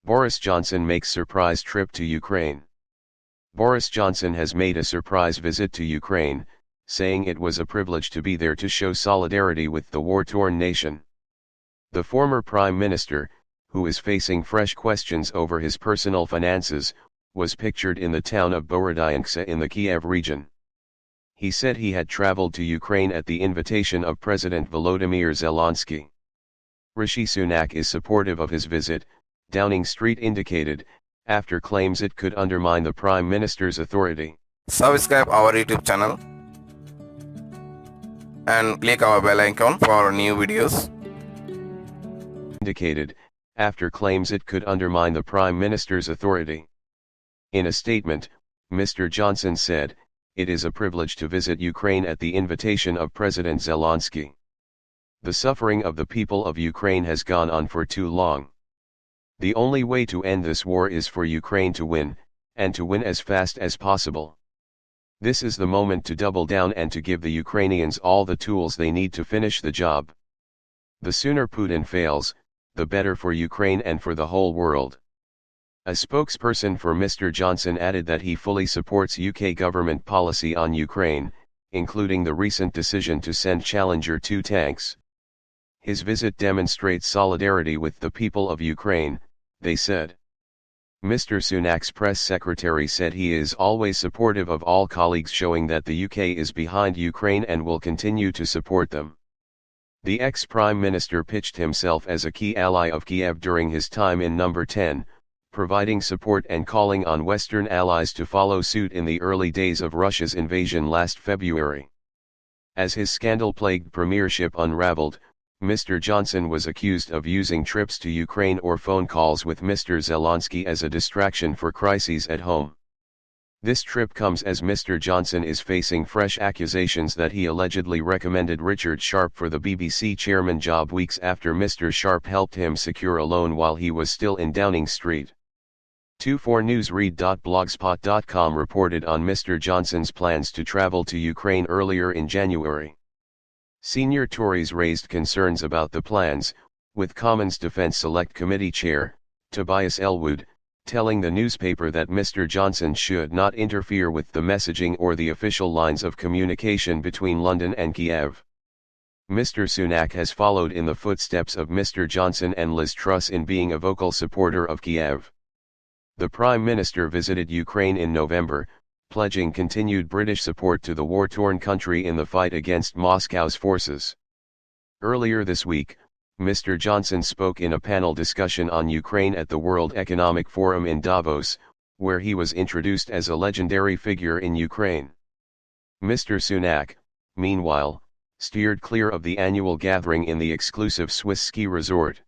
Boris Johnson makes surprise trip to Ukraine. Boris Johnson has made a surprise visit to Ukraine, saying it was a privilege to be there to show solidarity with the war-torn nation. The former Prime Minister, who is facing fresh questions over his personal finances, was pictured in the town of Borodyanka in the Kiev region. He said he had traveled to Ukraine at the invitation of President Volodymyr Zelensky. Rishi Sunak is supportive of his visit, Downing Street indicated, after claims it could undermine the Prime Minister's authority. Subscribe our YouTube channel and click our bell icon for new videos. Indicated, after claims it could undermine the Prime Minister's authority. In a statement, Mr. Johnson said, "It is a privilege to visit Ukraine at the invitation of President Zelensky. The suffering of the people of Ukraine has gone on for too long. The only way to end this war is for Ukraine to win, and to win as fast as possible. This is the moment to double down and to give the Ukrainians all the tools they need to finish the job. The sooner Putin fails, the better for Ukraine and for the whole world." A spokesperson for Mr. Johnson added that he fully supports UK government policy on Ukraine, including the recent decision to send Challenger 2 tanks. His visit demonstrates solidarity with the people of Ukraine, they said. Mr. Sunak's press secretary said he is always supportive of all colleagues, showing that the UK is behind Ukraine and will continue to support them. The ex-Prime Minister pitched himself as a key ally of Kiev during his time in No. 10, providing support and calling on Western allies to follow suit in the early days of Russia's invasion last February. As his scandal-plagued premiership unraveled, Mr. Johnson was accused of using trips to Ukraine or phone calls with Mr. Zelensky as a distraction for crises at home. This trip comes as Mr. Johnson is facing fresh accusations that he allegedly recommended Richard Sharp for the BBC chairman job weeks after Mr. Sharp helped him secure a loan while he was still in Downing Street. 24newsread.blogspot.com reported on Mr. Johnson's plans to travel to Ukraine earlier in January. Senior Tories raised concerns about the plans, with Commons Defence Select Committee Chair, Tobias Ellwood, telling the newspaper that Mr. Johnson should not interfere with the messaging or the official lines of communication between London and Kiev. Mr. Sunak has followed in the footsteps of Mr. Johnson and Liz Truss in being a vocal supporter of Kiev. The Prime Minister visited Ukraine in November, pledging continued British support to the war-torn country in the fight against Moscow's forces. Earlier this week, Mr. Johnson spoke in a panel discussion on Ukraine at the World Economic Forum in Davos, where he was introduced as a legendary figure in Ukraine. Mr. Sunak, meanwhile, steered clear of the annual gathering in the exclusive Swiss ski resort.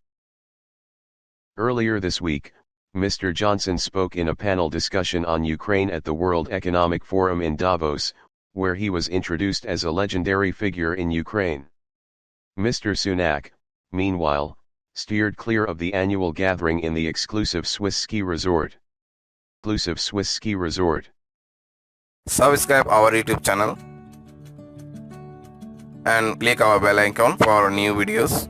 Earlier this week, Mr. Johnson spoke in a panel discussion on Ukraine at the World Economic Forum in Davos, where he was introduced as a legendary figure in Ukraine. Mr. Sunak, meanwhile, steered clear of the annual gathering in the exclusive Swiss ski resort. Subscribe our YouTube channel and click our bell icon for new videos.